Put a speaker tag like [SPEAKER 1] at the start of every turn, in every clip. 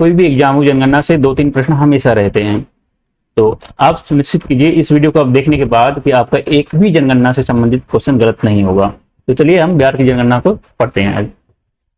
[SPEAKER 1] कोई भी एग्जाम हो, जनगणना से 2-3 प्रश्न हमेशा रहते हैं। तो आप सुनिश्चित कीजिए इस वीडियो को आप देखने के बाद कि आपका एक भी जनगणना से संबंधित क्वेश्चन गलत नहीं होगा। तो चलिए हम बिहार की जनगणना को पढ़ते हैं आज।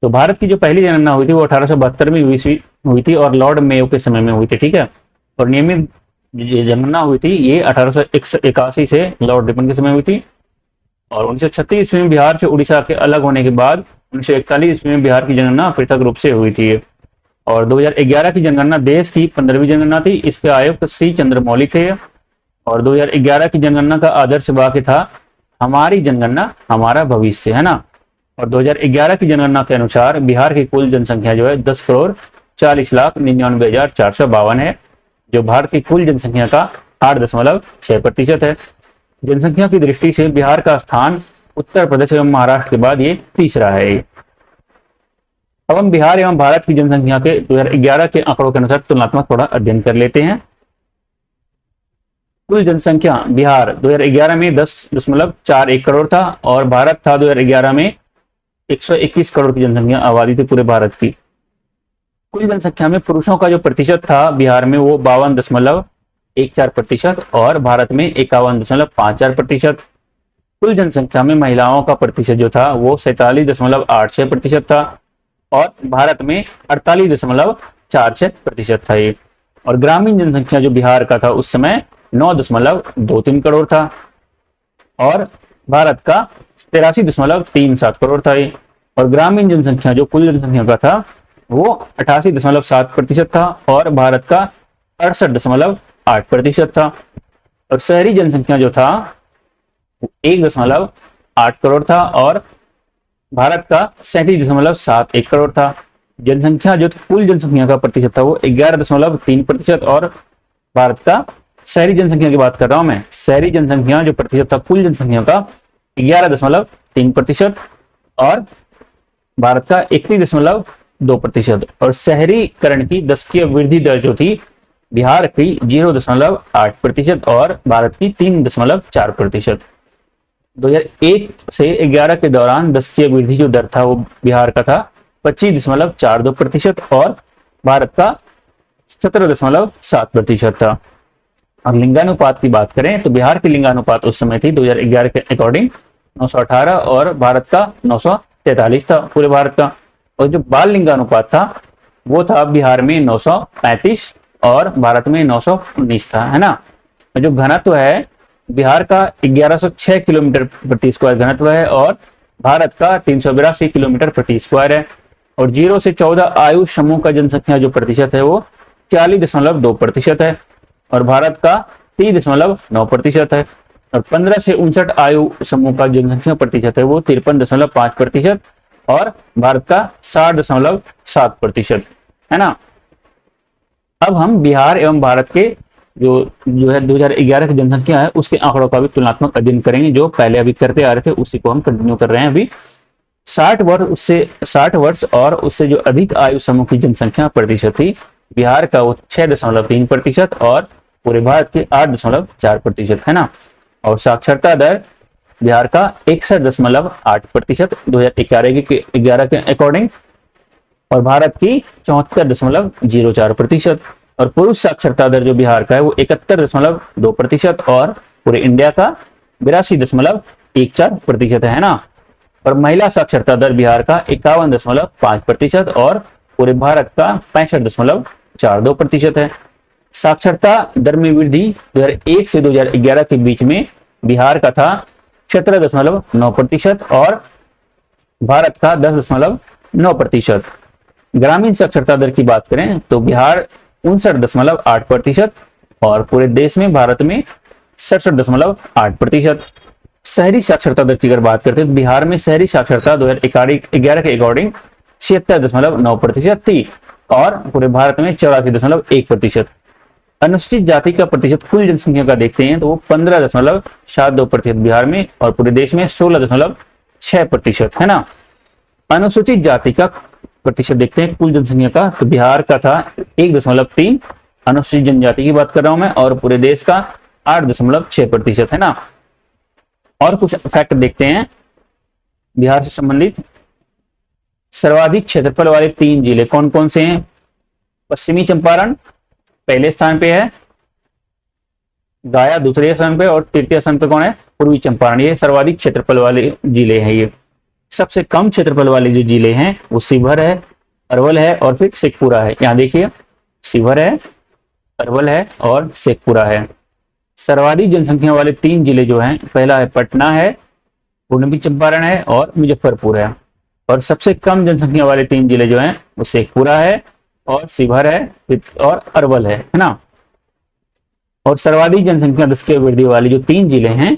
[SPEAKER 1] तो भारत की जो पहली जनगणना हुई थी वो 1872 में हुई थी और लॉर्ड मेयो के समय में हुई थी, ठीक है। और नियमित जनगणना हुई थी ये 1881 से लॉर्ड रिपन के समय हुई थी। और 1936 ईस्वी में बिहार से उड़ीसा के अलग होने के बाद 1941 ईस्वी में बिहार की जनगणना पृथक रूप से हुई थी। और 2011 की जनगणना देश की 15वीं जनगणना थी। इसके आयुक्त सी चंद्रमौली थे। और 2011 की जनगणना का आदर्श वाक्य था हमारी जनगणना हमारा भविष्य, है ना। और 2011 की जनगणना के अनुसार बिहार की कुल जनसंख्या जो है 10,40,99,452 है, जो भारत की कुल जनसंख्या का 8.6% है। जनसंख्या की दृष्टि से बिहार का स्थान उत्तर प्रदेश एवं महाराष्ट्र के बाद ये तीसरा है। अब हम बिहार एवं भारत की जनसंख्या के 2011 के आंकड़ों के अनुसार तुलनात्मक थोड़ा अध्ययन कर लेते हैं। कुल जनसंख्या बिहार 2011 में 10.41 करोड़ था और भारत था 2011 में 121 करोड़ की जनसंख्या आबादी थी पूरे भारत की। कुल जनसंख्या में पुरुषों का जो प्रतिशत था बिहार में वो 52.14% और भारत में 51.54%। कुल जनसंख्या में महिलाओं का प्रतिशत जो था वो 47.86% था और भारत में 48.46% था ये। और ग्रामीण जनसंख्या जो बिहार का था उस समय 9.23 करोड़ था और भारत का 83.37 करोड़ था ये। और ग्रामीण जनसंख्या जो कुल जनसंख्या का था वो 88.7% था और भारत का 68.8% था। और शहरी जनसंख्या जो था 1.8 करोड़ था और भारत का 37.71 करोड़ था। जनसंख्या जो कुल जनसंख्या का प्रतिशत था वो 11.3% और भारत का, शहरी जनसंख्या की बात कर रहा हूं मैं, शहरी जनसंख्या जो प्रतिशत था कुल जनसंख्या का 11.3% और भारत का 31.2%। और शहरीकरण की दशकीय वृद्धि दर जो थी बिहार की 0.8% और भारत की 3.4%। 2001 से 11 के दौरान दशकीय वृद्धि जो दर था वो बिहार का था 25.42% और भारत का 17.7% था। और लिंगानुपात की बात करें तो बिहार की लिंगानुपात उस समय थी 2011 के अकॉर्डिंग 918 और भारत का 943 था पूरे भारत का। और जो बाल लिंगानुपात था वो था बिहार में 935 और भारत में 919 था, है ना। जो घनत्व है बिहार का 1106 किलोमीटर प्रति स्क्वायर घनत्व है और भारत का 382 किलोमीटर प्रति स्क्वायर है। और 0 से 14 आयु समूह का जनसंख्या जो प्रतिशत है वो 40.2% है और भारत का 30.9% है। और 15 से 59 आयु समूह का जनसंख्या प्रतिशत है वो 53.5% और भारत का 60.7% है ना। अब हम बिहार एवं भारत के जो है 2011 की जनसंख्या है उसके आंकड़ों का भी तुलनात्मक अध्ययन करेंगे। जो पहले अभी करते आ रहे थे उसी को हम कंटिन्यू कर रहे हैं। अभी 60 वर्ष और उससे जो अधिक आयु समूह की जनसंख्या प्रतिशत थी बिहार का वो 6.3% और पूरे भारत के 8.4% है ना। और साक्षरता दर बिहार का 61.8% 2011 के अकॉर्डिंग और भारत की 74.04%। और पुरुष साक्षरता दर जो बिहार का है वो 71.2% और पूरे इंडिया का 82.14% है ना। और महिला साक्षरता दर बिहार का 51.5% और पूरे भारत का 65.42% है। साक्षरता दर में वृद्धि 2001 से 2011 के बीच में बिहार का था 17.9% और भारत का 10.9%। ग्रामीण साक्षरता दर की बात करें तो बिहार 59.8% और पूरे देश में भारत में 67.8%। शहरी साक्षरता दर की अगर बात करते हैं तो बिहार में शहरी साक्षरता 2011 के अकॉर्डिंग 76.9% थी और पूरे भारत में 84.1%। अनुसूचित जाति का प्रतिशत कुल जनसंख्या का देखते हैं तो वो 15.72% बिहार में और पूरे देश में 16.6% है ना। अनुसूचित जाति का प्रतिशत देखते हैं कुल जनसंख्या का तो बिहार का था 1.3, अनुसूचित जनजाति की बात कर रहा हूं मैं, और पूरे देश का 8.6% है ना। और कुछ फैक्ट देखते हैं बिहार से संबंधित। सर्वाधिक क्षेत्रफल वाले 3 जिले कौन कौन से हैं पश्चिमी चंपारण पहले स्थान पे है, गया दूसरे स्थान पे, और तृतीय स्थान पे कौन है? पूर्वी चंपारण। ये सर्वाधिक क्षेत्रफल वाले जिले हैं। ये सबसे कम क्षेत्रफल वाले जो जिले हैं वो शिवहर है, अरवल है और फिर शेखपुरा है। यहाँ देखिए, शिवहर है, अरवल है और शेखपुरा है। सर्वाधिक जनसंख्या वाले 3 जिले जो हैं, पहला है पटना है, पूर्वी चंपारण है और मुजफ्फरपुर है। और सबसे कम जनसंख्या वाले 3 जिले जो हैं वो शेखपुरा है और शिवहर है और अरवल है ना। और सर्वाधिक जनसंख्या 10 की वृद्धि वाले जो 3 जिले हैं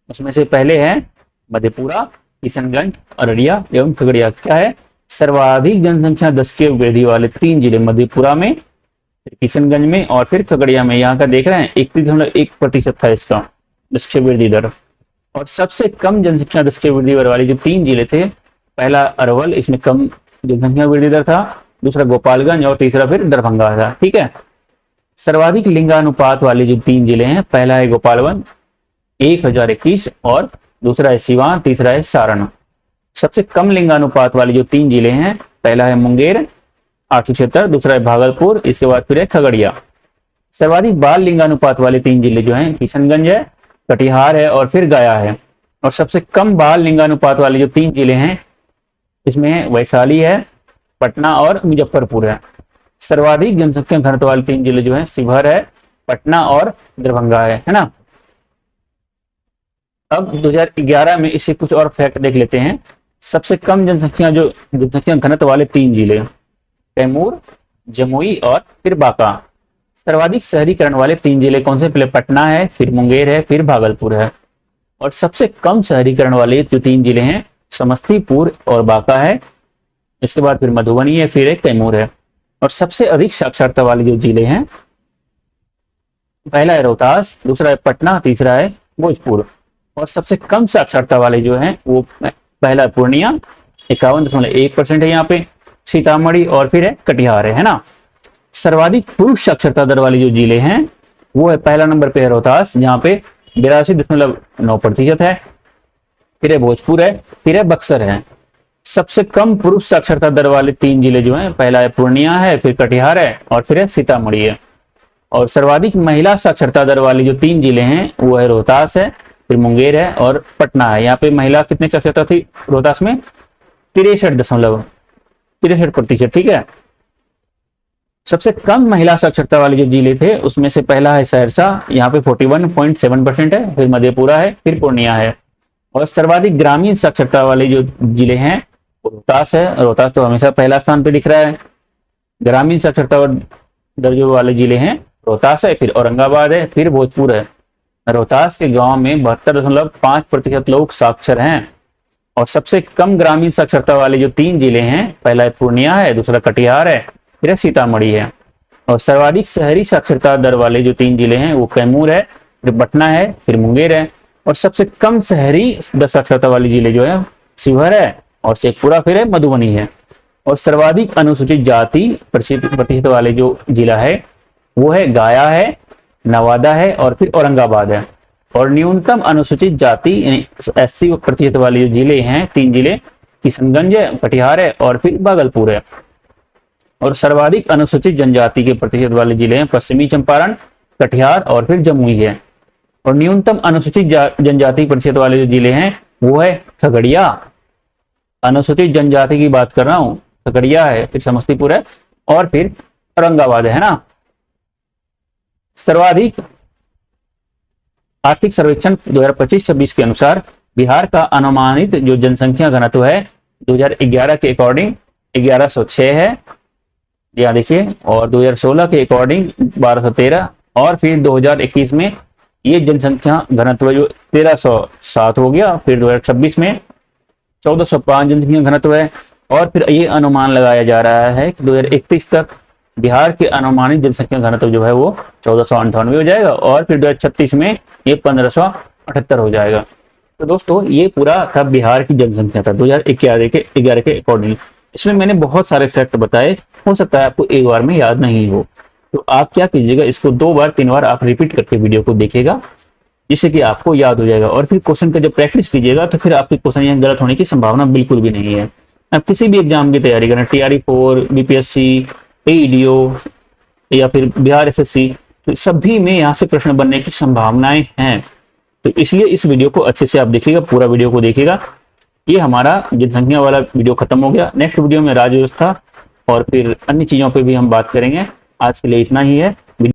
[SPEAKER 1] उसमें से पहले है मधेपुरा, किशनगंज, अररिया एवं खगड़िया। क्या है? सर्वाधिक जनसंख्या 10 की वृद्धि वाले 3 जिले मधेपुरा में, फिर किशनगंज में और फिर खगड़िया में। यहाँ का देख रहे हैं 31.1% था इसका 10 की वृद्धि दर। और सबसे कम जनसंख्या 10 की वृद्धि दर वाले जो 3 जिले थे, पहला अरवल, इसमें कम जनसंख्या वृद्धि दर था, दूसरा गोपालगंज और तीसरा फिर दरभंगा था। ठीक है। सर्वाधिक लिंगानुपात वाले जो 3 जिले हैं, पहला है गोपालगंज 1021 और दूसरा है सिवान, तीसरा है सारण। सबसे कम लिंगानुपात वाले जो 3 जिले हैं, पहला है मुंगेर 876, दूसरा है भागलपुर, इसके बाद फिर है खगड़िया। सर्वाधिक बाल लिंगानुपात वाले 3 जिले जो हैं, किशनगंज है, कटिहार है और फिर गया है। और सबसे कम बाल लिंगानुपात वाले जो 3 जिले हैं, इसमें वैशाली है, पटना और मुजफ्फरपुर है। सर्वाधिक जनसंख्या घनत्व वाले 3 जिले जो हैं, शिवहर है, पटना और दरभंगा है ना। अब 2011 में इससे कुछ और फैक्ट देख लेते हैं। सबसे कम जनसंख्या घनत्व वाले 3 जिले, कैमूर, जमुई और फिर बांका। सर्वाधिक शहरीकरण वाले 3 जिले कौन से? पहले पटना है, फिर मुंगेर है, फिर भागलपुर है। और सबसे कम शहरीकरण वाले जो 3 जिले हैं, समस्तीपुर और बांका है, इसके बाद फिर मधुबनी है, फिर एक कैमूर है। और सबसे अधिक साक्षरता वाले जो जिले हैं, पहला है रोहतास, दूसरा है पटना, तीसरा है भोजपुर। और सबसे कम साक्षरता वाले जो हैं वो पहला है पूर्णिया 51.1% है, यहाँ पे सीतामढ़ी और फिर है कटिहार है ना। सर्वाधिक पुरुष साक्षरता दर वाले जो जिले हैं वो है, पहला नंबर पे है रोहतास, जहाँ पे 82.9% है, फिर है भोजपुर है, फिर है बक्सर है। सबसे कम पुरुष साक्षरता दर वाले 3 जिले जो हैं, पहला है पूर्णिया है, फिर कटिहार है और फिर है सीतामढ़ी है। और सर्वाधिक महिला साक्षरता दर वाले जो 3 जिले हैं वो है रोहतास है, फिर मुंगेर है और पटना है। यहाँ पे महिला कितनी साक्षरता थी रोहतास में? 63.63%। ठीक है। सबसे कम महिला साक्षरता वाले जो जिले थे उसमें से पहला है सहरसा, यहाँ पे 41.7% है, फिर मधेपुरा है, फिर पूर्णिया है। और सर्वाधिक ग्रामीण साक्षरता वाले जो जिले हैं रोहतास है। रोहतास तो हमेशा पहला स्थान पे दिख रहा है। ग्रामीण साक्षरता दर्जों वाले जिले हैं, रोहतास है, फिर औरंगाबाद है, फिर भोजपुर है। रोहतास के गांव में 72.5% लोग साक्षर हैं। और सबसे कम ग्रामीण साक्षरता वाले जो 3 जिले हैं, पहला है पूर्णिया है, दूसरा कटिहार है, फिर सीतामढ़ी है। और सर्वाधिक शहरी साक्षरता दर वाले जो 3 जिले हैं वो कैमूर है, फिर पटना है, फिर मुंगेर है। और सबसे कम शहरी साक्षरता वाले जिले जो है शिवहर है और शेखपुरा, फिर है मधुबनी है। और सर्वाधिक अनुसूचित जाति प्रतिशत वाले जो जिला है वो है गया है, नवादा है और फिर औरंगाबाद है। और न्यूनतम अनुसूचित जाति SC प्रतिशत वाले जो जिले हैं, 3 जिले, किशनगंज है, कटिहार है और फिर भागलपुर है। और सर्वाधिक अनुसूचित जनजाति के प्रतिशत वाले जिले हैं पश्चिमी चंपारण, कटिहार और फिर जमुई है। और न्यूनतम अनुसूचित जनजाति प्रतिशत वाले जो जिले हैं वो है खगड़िया, अनुसूचित जनजाति की बात कर रहा हूं, खगड़िया है, फिर समस्तीपुर है और फिर औरंगाबाद है ना। सर्वाधिक आर्थिक सर्वेक्षण 2025-26 के अनुसार बिहार का अनुमानित जो जनसंख्या घनत्व है 2011 के अकॉर्डिंग 1106 है, यहाँ देखिए। और 2016 के अकॉर्डिंग 1213 और फिर 2021 में ये जनसंख्या घनत्व जो 1307 हो गया। फिर 2026 में 1405 जनसंख्या घनत्व है। और फिर ये अनुमान लगाया जा रहा है कि 2031 तक बिहार के अनुमानित जनसंख्या घनत्व जो है वो 1498 हो जाएगा और फिर 2036 में ये 1578 हो जाएगा। तो दोस्तों ये पूरा था बिहार की जनसंख्या था 2011 के अकॉर्डिंग। इसमें मैंने बहुत सारे फैक्ट बताए, हो सकता है आपको एक बार में याद नहीं हो, तो आप क्या कीजिएगा, इसको 2 बार 3 बार आप रिपीट करके वीडियो को देखिएगा, जिससे कि आपको याद हो जाएगा। और फिर क्वेश्चन का जब प्रैक्टिस कीजिएगा तो फिर आपके क्वेश्चन यहाँ गलत होने की संभावना बिल्कुल भी नहीं है। आप किसी भी एग्जाम की तैयारी करें, TRE 4, BPSC, AEDO, या फिर बिहार एसएससी, तो सभी में यहाँ से प्रश्न बनने की संभावनाएं हैं। तो इसलिए इस वीडियो को अच्छे से आप देखिएगा, पूरा वीडियो को देखिएगा। ये हमारा जनसंख्या वाला वीडियो खत्म हो गया। नेक्स्ट वीडियो में राज्य व्यवस्था और फिर अन्य चीजों पे भी हम बात करेंगे। आज के लिए इतना ही है।